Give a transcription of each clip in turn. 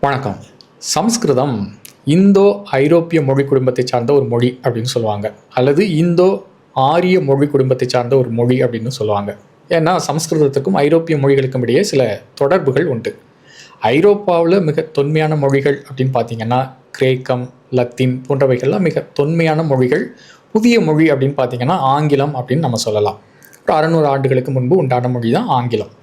வணக்கம். சமஸ்கிருதம் இந்தோ ஐரோப்பிய மொழி குடும்பத்தை சார்ந்த ஒரு மொழி அப்படின்னு சொல்லுவாங்க. அல்லது இந்தோ ஆரிய மொழி குடும்பத்தை சார்ந்த ஒரு மொழி அப்படின்னு சொல்லுவாங்க. ஏன்னா சமஸ்கிருதத்துக்கும் ஐரோப்பிய மொழிகளுக்கும் இடையே சில தொடர்புகள் உண்டு. ஐரோப்பாவில் மிக தொன்மையான மொழிகள் அப்படின்னு பார்த்தீங்கன்னா கிரேக்கம், லத்தீன் போன்றவைகள்லாம் மிக தொன்மையான மொழிகள். புதிய மொழி அப்படின்னு பார்த்தீங்கன்னா ஆங்கிலம் அப்படின்னு நம்ம சொல்லலாம். ஒரு 600 ஆண்டுகளுக்கு முன்பு உண்டான மொழி தான் ஆங்கிலம்.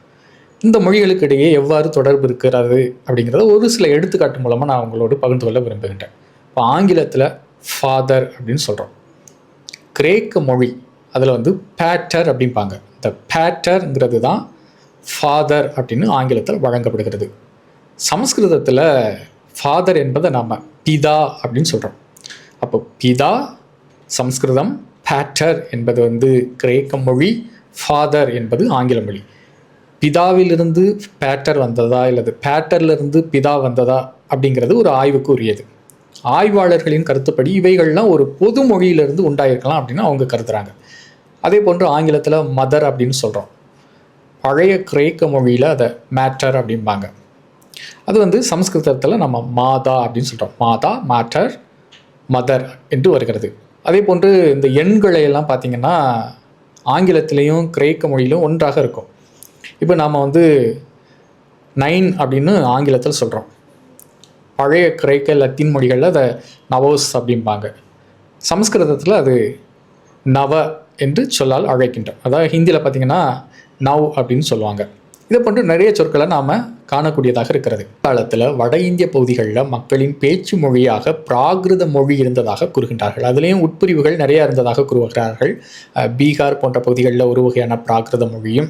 இந்த மொழிகளுக்கு இடையே எவ்வாறு தொடர்பு இருக்கிறது அப்படிங்கிறத ஒரு சில எடுத்துக்காட்டு மூலமாக நான் உங்களோடு பகிர்ந்து கொள்ள விரும்புகின்றேன். இப்போ ஆங்கிலத்தில் ஃபாதர் அப்படின்னு சொல்கிறோம். கிரேக்க மொழி அதில் பேட்டர் அப்படிம்பாங்க. இந்த பேட்டர்ங்கிறது தான் ஃபாதர் அப்படின்னு ஆங்கிலத்தில் வழங்கப்படுகிறது. சமஸ்கிருதத்தில் ஃபாதர் என்பதை நாம் பிதா அப்படின்னு சொல்கிறோம். அப்போ பிதா சமஸ்கிருதம், பேட்டர் என்பது கிரேக்க மொழி, ஃபாதர் என்பது ஆங்கில மொழி. பிதாவிலிருந்து பேட்டர் வந்ததா இல்லது பேட்டர்லேருந்து பிதா வந்ததா அப்படிங்கிறது ஒரு ஆய்வுக்கு உரியது. ஆய்வாளர்களின் கருத்துப்படி இவைகள்லாம் ஒரு பொது மொழியிலிருந்து உண்டாயிருக்கலாம் அப்படின்னு அவங்க கருதுகிறாங்க. அதே போன்று ஆங்கிலத்தில் மதர் அப்படின்னு சொல்கிறோம். பழைய கிரேக்க மொழியில் அதை மேட்டர் அப்படிம்பாங்க. அது சமஸ்கிருதத்தில் நம்ம மாதா அப்படின்னு சொல்கிறோம். மாதா, மேட்டர், மதர் என்று வருகிறது. அதே போன்று இந்த எண்களை எல்லாம் பார்த்திங்கன்னா ஆங்கிலத்திலையும் கிரேக்க மொழியிலும் ஒன்றாக இருக்கும். இப்போ நாம் 9 அப்படின்னு ஆங்கிலத்தில் சொல்கிறோம். பழைய கிரேக்க லத்தீன் மொழிகளில் அதை நவோஸ் அப்படிம்பாங்க. சமஸ்கிருதத்தில் அது நவ என்று சொல்லால் அழைக்கின்றோம். அதாவது ஹிந்தியில் பார்த்திங்கன்னா நவ் அப்படின்னு சொல்லுவாங்க. இதை போன்று நிறைய சொற்களை நாம் காணக்கூடியதாக இருக்கிறது. காலத்தில் வட இந்திய பகுதிகளில் மக்களின் பேச்சு மொழியாக பிராகிருத மொழி இருந்ததாக கூறுகின்றார்கள். அதுலேயும் உட்பிரிவுகள் நிறையா இருந்ததாக கூறுகிறார்கள். பீகார் போன்ற பகுதிகளில் ஒரு வகையான பிராகிருத மொழியும்,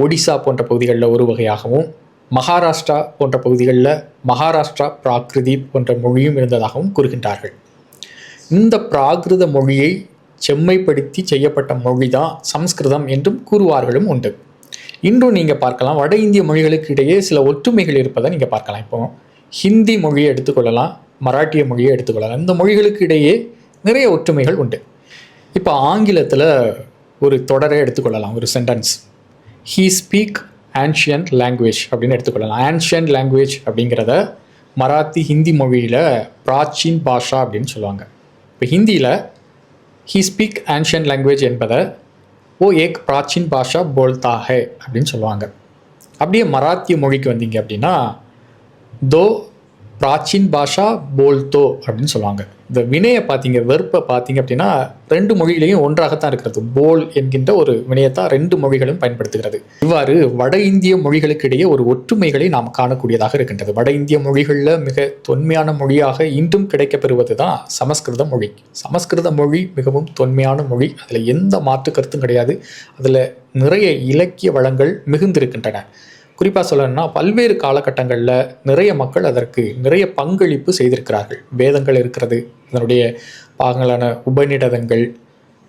ஒடிசா போன்ற பகுதிகளில் ஒரு வகையாகவும், மகாராஷ்டிரா போன்ற பகுதிகளில் மகாராஷ்டிரா பிராகிருதி போன்ற மொழியும் இருந்ததாகவும் கூறுகின்றார்கள். இந்த பிராகிருத மொழியை செம்மைப்படுத்தி செய்யப்பட்ட மொழி தான் சமஸ்கிருதம் என்றும் கூறுவார்களும் உண்டு. இன்றும் நீங்கள் பார்க்கலாம், வட இந்திய மொழிகளுக்கு இடையே சில ஒற்றுமைகள் இருப்பதை நீங்கள் பார்க்கலாம். இப்போ ஹிந்தி மொழியை எடுத்துக்கொள்ளலாம், மராட்டிய மொழியை எடுத்துக்கொள்ளலாம். இந்த மொழிகளுக்கு இடையே நிறைய ஒற்றுமைகள் உண்டு. இப்போ ஆங்கிலத்தில் ஒரு தொடரை எடுத்துக்கொள்ளலாம், ஒரு sentence. He speak ancient language அப்படின்னு எடுத்துக்கொள்ளலாம். ஆன்ஷியன்ட் லாங்குவேஜ் அப்படிங்கிறத மராத்தி, ஹிந்தி மொழியில் பிராச்சீன் பாஷா அப்படின்னு சொல்லுவாங்க. இப்போ ஹிந்தியில் ஹீ ஸ்பீக் ஆன்ஷியன்ட் லாங்குவேஜ் என்பதை ஓ ஏக் பிராச்சீன் பாஷா போல்தா ஹே அப்படின்னு சொல்லுவாங்க. அப்படியே மராத்திய மொழிக்கு வந்தீங்க அப்படின்னா தோ பிராச்சீன் பாஷா போல்தோ அப்படின்னு சொல்லுவாங்க. இந்த வினையை பார்த்தீங்க, வெறுப்பை பார்த்தீங்க அப்படின்னா ரெண்டு மொழிகளையும் ஒன்றாகத்தான் இருக்கிறது. போல் என்கின்ற ஒரு வினையத்தான் ரெண்டு மொழிகளும் பயன்படுத்துகிறது. இவ்வாறு வட இந்திய மொழிகளுக்கு இடையே ஒரு ஒற்றுமைகளை நாம் காணக்கூடியதாக இருக்கின்றது. வட இந்திய மொழிகளில் மிக தொன்மையான மொழியாக இன்றும் கிடைக்கப்பெறுவது தான் சமஸ்கிருத மொழி. சமஸ்கிருத மொழி மிகவும் தொன்மையான மொழி. அதில் எந்த மாற்று கருத்தும் கிடையாது. அதில் நிறைய இலக்கிய வளங்கள் மிகுந்திருக்கின்றன. குறிப்பாக சொல்லணும்னா பல்வேறு காலகட்டங்களில் நிறைய மக்கள் அதற்கு நிறைய பங்களிப்பு செய்திருக்கிறார்கள். வேதங்கள் இருக்கிறது, அதனுடைய பாகங்களான உபநிடதங்கள்,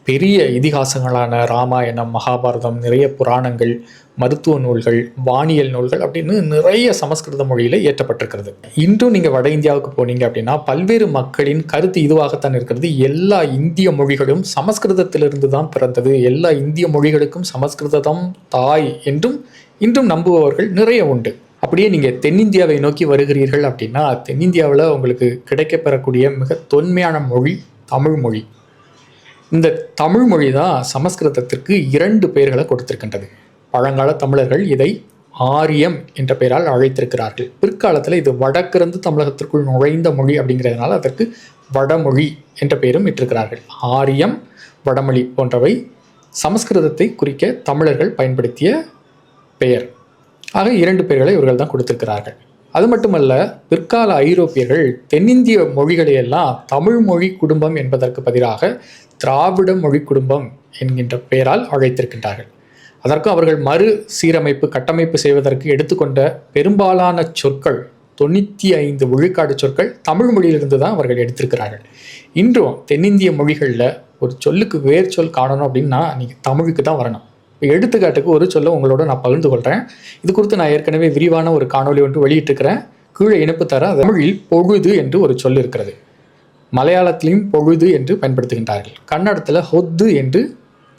பெரிய இதிகாசங்களான ராமாயணம், மகாபாரதம், நிறைய புராணங்கள், மருத்துவ நூல்கள், வானியல் நூல்கள் அப்படின்னு நிறைய சமஸ்கிருத மொழியில் இயற்றப்பட்டிருக்கிறது. இன்றும் நீங்கள் வட இந்தியாவுக்கு போனீங்க அப்படின்னா பல்வேறு மக்களின் கருத்து இதுவாகத்தான் இருக்கிறது. எல்லா இந்திய மொழிகளும் சமஸ்கிருதத்திலிருந்து தான் பிறந்தது, எல்லா இந்திய மொழிகளுக்கும் சமஸ்கிருதம் தாய் என்றும் இன்றும் நம்புபவர்கள் நிறைய உண்டு. அப்படியே நீங்கள் தென்னிந்தியாவை நோக்கி வருகிறீர்கள் அப்படின்னா தென்னிந்தியாவில் உங்களுக்கு கிடைக்கப்பெறக்கூடிய மிக தொன்மையான மொழி தமிழ் மொழி. இந்த தமிழ் மொழி தான் சமஸ்கிருதத்திற்கு 2 பெயர்களை கொடுத்திருக்கின்றது. பழங்கால தமிழர்கள் இதை ஆரியம் என்ற பெயரால் அழைத்திருக்கிறார்கள். பிற்காலத்தில் இது வடக்கிருந்து தமிழகத்திற்குள் நுழைந்த மொழி அப்படிங்கிறதுனால அதற்கு வடமொழி என்ற பெயரும் இட்டிருக்கிறார்கள். ஆரியம், வடமொழி போன்றவை சமஸ்கிருதத்தை குறிக்க தமிழர்கள் பயன்படுத்திய பெயர். ஆக 2 பெயர்களை இவர்கள் தான் கொடுத்திருக்கிறார்கள். அது மட்டுமல்ல, பிற்கால ஐரோப்பியர்கள் தென்னிந்திய மொழிகளையெல்லாம் தமிழ் மொழி குடும்பம் என்பதற்கு பதிலாக திராவிட மொழி குடும்பம் என்கின்ற பெயரால் அழைத்திருக்கின்றார்கள். அதற்கும் அவர்கள் மறு சீரமைப்பு கட்டமைப்பு செய்வதற்கு எடுத்துக்கொண்ட பெரும்பாலான சொற்கள் 95 விழுக்காடு சொற்கள் தமிழ் மொழியிலிருந்து தான் அவர்கள் எடுத்திருக்கிறார்கள். இன்றும் தென்னிந்திய மொழிகளில் ஒரு சொல்லுக்கு வேர் சொல் காணணும் அப்படின்னா நீங்கள் தமிழுக்கு தான் வரணும். இப்போ எடுத்துக்காட்டுக்கு ஒரு சொல்ல உங்களோட நான் பகிர்ந்து கொள்கிறேன். இது குறித்து நான் ஏற்கனவே விரிவான ஒரு காணொலி வெளியிட்டிருக்கிறேன். கீழே இணைப்பு தர. தமிழில் பொழுது என்று ஒரு சொல் இருக்கிறது. மலையாளத்திலையும் பொழுது என்று பயன்படுத்துகின்றார்கள். கன்னடத்தில் ஹொத்து என்று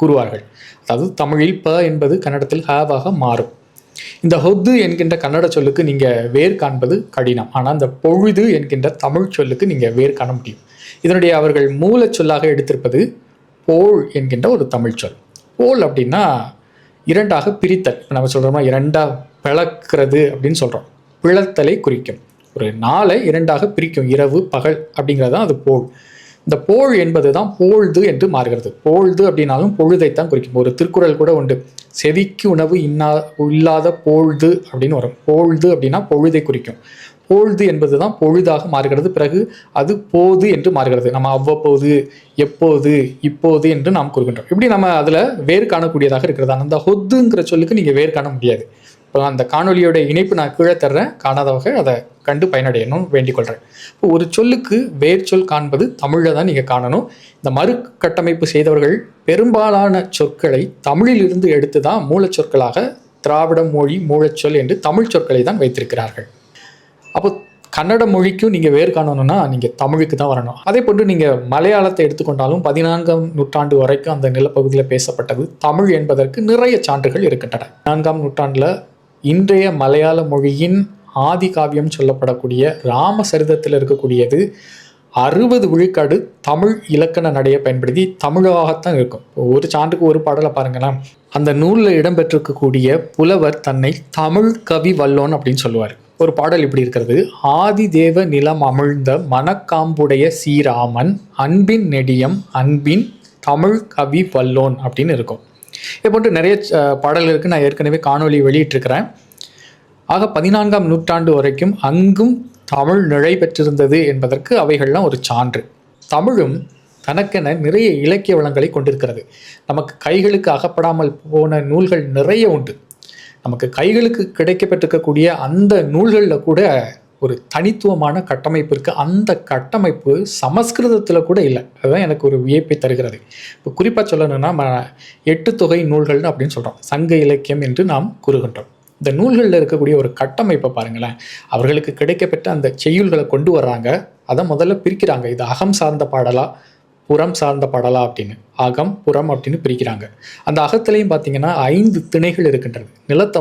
கூறுவார்கள். அதாவது தமிழில் ப என்பது கன்னடத்தில் ஹாவாக மாறும். இந்த ஹொத்து என்கின்ற கன்னட சொல்லுக்கு நீங்கள் வேர் காண்பது கடினம். ஆனால் இந்த பொழுது என்கின்ற தமிழ் சொல்லுக்கு நீங்கள் வேர் காண முடியும். இதனுடைய அவர்கள் மூலச் சொல்லாக எடுத்திருப்பது போல் என்கின்ற ஒரு தமிழ் சொல். போல் அப்படின்னா இரண்டாக பிரித்தல். நம்ம சொல்கிறோமா இரண்டாக பிளக்கிறது அப்படின்னு சொல்கிறோம். பிளத்தலை குறிக்கும். ஒரு நாளை இரண்டாக பிரிக்கும், இரவு பகல் அப்படிங்கிறது அது போல். இந்த போல் என்பது தான் போழ்து என்று மாறுகிறது. போழ்து அப்படின்னாலும் பொழுதைத்தான் குறிக்கும். ஒரு திருக்குறள் கூட உண்டு, செவிக்கு உணவு இல்லாத போழ்து அப்படின்னு வரும். போழ்து அப்படின்னா பொழுதை குறிக்கும். போழ்து என்பது தான் பொழுதாக மாறுகிறது. பிறகு அது போது என்று மாறுகிறது. நம்ம அவ்வப்போது, எப்போது, இப்போது என்று நாம் கூறுகின்றோம். இப்படி நம்ம அதில் வேறு காணக்கூடியதாக இருக்கிறது. அந்த ஹொத்துங்கிற சொல்லுக்கு நீங்கள் வேறு காண முடியாது. இப்போ அந்த காணொலியோட இணைப்பு நான் கீழே தர்றேன், காணாதவங்க அதை கண்டு பயனடையணும் வேண்டிக் கொள்கிறேன். இப்போ ஒரு சொல்லுக்கு வேர் சொல் காண்பது தமிழில் தான் நீங்கள் காணணும். இந்த மறு கட்டமைப்பு செய்தவர்கள் பெரும்பாலான சொற்களை தமிழிலிருந்து எடுத்து தான் மூலச்சொற்களாக திராவிட மொழி மூலச்சொல் என்று தமிழ் சொற்களை தான் வைத்திருக்கிறார்கள். அப்போ கன்னட மொழிக்கும் நீங்கள் வேறு காணணும்னா நீங்கள் தமிழுக்கு தான் வரணும். அதே போன்று நீங்கள் மலையாளத்தை எடுத்துக்கொண்டாலும் 14ஆம் நூற்றாண்டு வரைக்கும் அந்த நிலப்பகுதியில் பேசப்பட்டது தமிழ் என்பதற்கு நிறைய சான்றுகள் இருக்கின்றன. 4ஆம் நூற்றாண்டில் இன்றைய மலையாள மொழியின் ஆதி காவியம் சொல்லப்படக்கூடிய ராமசரிதத்தில் இருக்கக்கூடியது 60 விழுக்காடு தமிழ் இலக்கண நடையை பயன்படுத்தி தமிழாகத்தான் இருக்கும். ஒரு சான்றுக்கு ஒரு பாடலை பாருங்களேன். அந்த நூலில் இடம்பெற்றிருக்கக்கூடிய புலவர் தன்னை தமிழ் கவி வல்லோன் அப்படின்னு சொல்லுவார். ஒரு பாடல் இப்படி இருக்கிறது: ஆதி தேவ நிலம் அமிழ்ந்த மனக்காம்புடைய சீராமன் அன்பின் நெடியம் அன்பின் தமிழ் கவி வல்லோன் அப்படின்னு இருக்கும். இது போன்று நிறைய பாடல்களுக்கு நான் ஏற்கனவே காணொலி வெளியிட்டிருக்கிறேன். ஆக 14ஆம் நூற்றாண்டு வரைக்கும் அங்கும் தமிழ் நிலை பெற்றிருந்தது என்பதற்கு அவைகள்லாம் ஒரு சான்று. தமிழும் தனக்கென நிறைய இலக்கிய வளங்களை கொண்டிருக்கிறது. நமக்கு கைகளுக்கு அகப்படாமல் போன நூல்கள் நிறைய உண்டு. நமக்கு கைகளுக்கு கிடைக்கப்பட்டிருக்கக்கூடிய அந்த நூல்களில் கூட ஒரு தனித்துவமான கட்டமைப்பு இருக்குது. அந்த கட்டமைப்பு சமஸ்கிருதத்தில் கூட இல்லை. அதுதான் எனக்கு ஒரு வியப்பை தருகிறது. இப்போ குறிப்பாக சொல்லணும்னா, நம்ம 8 தொகை நூல்கள்னு அப்படின்னு சொல்கிறோம். சங்க இலக்கியம் என்று நாம் கூறுகின்றோம். இந்த நூல்களில் இருக்கக்கூடிய ஒரு கட்டமைப்பை பாருங்களேன். அவர்களுக்கு கிடைக்கப்பட்ட அந்த செய்யுள்களை கொண்டு வர்றாங்க. அதை முதல்ல பிரிக்கிறாங்க. இது அகம் சார்ந்த பாடலா, புறம் சார்ந்த பாடலா அப்படின்னு. அகம் புறம் அப்படின்னு பிரிக்கிறாங்க. அந்த அகத்திலையும் பார்த்தீங்கன்னா 5 திணைகள் இருக்கின்றது. நிலத்தை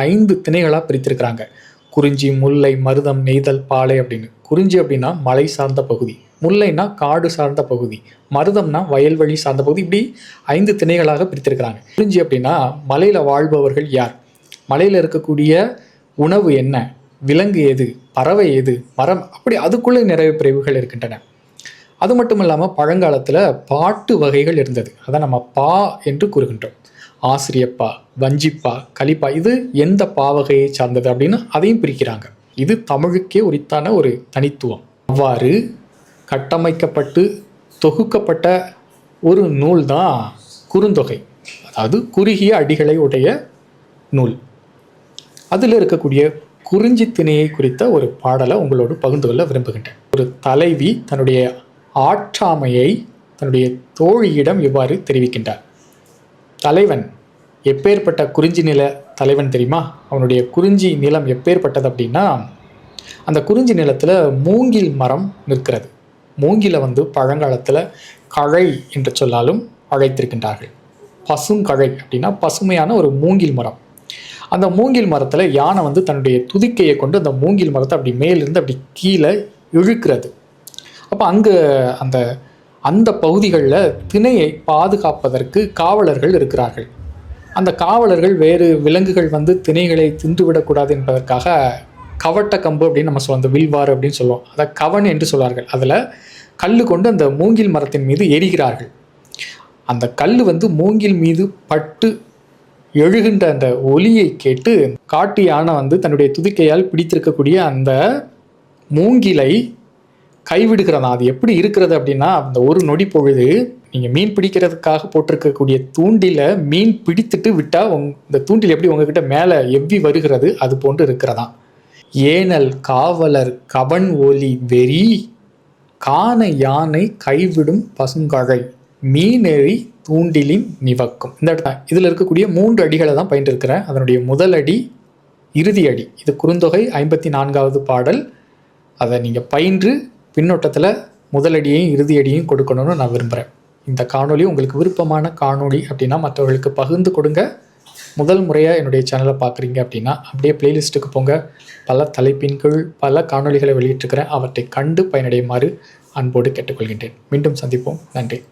5 திணைகளாக பிரித்திருக்கிறாங்க. குறிஞ்சி, முல்லை, மருதம், நெய்தல், பாலை அப்படின்னு. குறிஞ்சி அப்படின்னா மலை சார்ந்த பகுதி, முல்லைனா காடு சார்ந்த பகுதி, மருதம்னா வயல்வெளி சார்ந்த பகுதி. இப்படி 5 திணைகளாக பிரித்திருக்கிறாங்க. குறிஞ்சி அப்படின்னா மலையில் வாழ்பவர்கள் யார், மலையில் இருக்கக்கூடிய உணவு என்ன, விலங்கு எது, பறவை எது, மரம், அப்படி அதுக்குள்ளே நிறைய பிரிவுகள் இருக்கின்றன. அது மட்டும் இல்லாமல் பழங்காலத்தில் பாட்டு வகைகள் இருந்தது. அதை நம்ம பா என்று கூறுகின்றோம். ஆசிரியப்பா, வஞ்சிப்பா, கலிப்பா, இது எந்த பாவகையை சார்ந்தது அப்படின்னு அதையும் பிரிக்கிறாங்க. இது தமிழுக்கே உரித்தான ஒரு தனித்துவம். அவ்வாறு கட்டமைக்கப்பட்டு தொகுக்கப்பட்ட ஒரு நூல் தான் குறுந்தொகை. அதாவது குறுகிய அடிகளை உடைய நூல். அதில் இருக்கக்கூடிய குறிஞ்சி திணையை குறித்த ஒரு பாடலை உங்களோடு பகிர்ந்து கொள்ள விரும்புகின்றேன். ஒரு தலைவி தன்னுடைய ஆற்றாமையை தன்னுடைய தோழியிடம் இவ்வாறு தெரிவிக்கின்றார். தலைவன் எப்பேற்பட்ட குறிஞ்சி நில தலைவன் தெரியுமா? அவனுடைய குறிஞ்சி நிலம் எப்பேற்பட்டது அப்படின்னா, அந்த குறிஞ்சி நிலத்தில் மூங்கில் மரம் நிற்கிறது. மூங்கில பழங்காலத்தில் கழை என்று சொல்லாலும் அழைத்திருக்கின்றார்கள். பசுங்கழை அப்படின்னா பசுமையான ஒரு மூங்கில் மரம். அந்த மூங்கில் மரத்தில் யானை தன்னுடைய துதிக்கையை கொண்டு அந்த மூங்கில் மரத்தை அப்படி மேலிருந்து அப்படி கீழே இழுக்கிறது. அப்போ அங்கே அந்த பகுதிகளில் திணையை பாதுகாப்பதற்கு காவலர்கள் இருக்கிறார்கள். அந்த காவலர்கள் வேறு விலங்குகள் திணைகளை தின்றுவிடக்கூடாது என்பதற்காக கவட்ட கம்பு அப்படின்னு நம்ம சொல்லுவோம், அந்த வில்வாறு அப்படின்னு சொல்லுவோம், அதை கவன் என்று சொல்வார்கள். அதில் கல் கொண்டு அந்த மூங்கில் மரத்தின் மீது எரிகிறார்கள். அந்த கல் மூங்கில் மீது பட்டு எழுகின்ற அந்த ஒலியை கேட்டு காட்டு யானை தன்னுடைய துதிக்கையால் பிடித்திருக்கக்கூடிய அந்த மூங்கிலை கைவிடுகிறதா. அது எப்படி இருக்கிறது அப்படின்னா, அந்த ஒரு நொடி பொழுது நீங்கள் மீன் பிடிக்கிறதுக்காக போட்டிருக்கக்கூடிய தூண்டில மீன் பிடித்துட்டு விட்டால் இந்த தூண்டில் எப்படி உங்ககிட்ட மேலே எவ்வி வருகிறது அது போன்று இருக்கிறதா. ஏனல் காவலர் கவன் ஒலி வெறி காண யானை கைவிடும் பசுங்கழை மீனெறி தூண்டிலின் நிவக்கும். இந்த இதில் இருக்கக்கூடிய 3 அடிகளை தான் பயின்றிருக்கிறேன். அதனுடைய முதல் அடி, இறுதி அடி. இது குறுந்தொகை 54வது பாடல். அதை நீங்கள் பயின்று பின்னோட்டத்தில் முதலடியையும் இறுதி அடியையும் கொடுக்கணும்னு நான் விரும்புகிறேன். இந்த காணொலி உங்களுக்கு விருப்பமான காணொலி அப்படின்னா மற்றவர்களுக்கு பகிர்ந்து கொடுங்க. முதல் முறையாக என்னுடைய சேனலை பார்க்குறீங்க அப்படின்னா அப்படியே பிளேலிஸ்ட்டுக்கு போங்க. பல தலைப்பின் கீழ் பல காணொளிகளை வெளியிட்டிருக்கிறேன். அவற்றை கண்டு பயனடையுமாறு அன்போடு கேட்டுக்கொள்கின்றேன். மீண்டும் சந்திப்போம். நன்றி.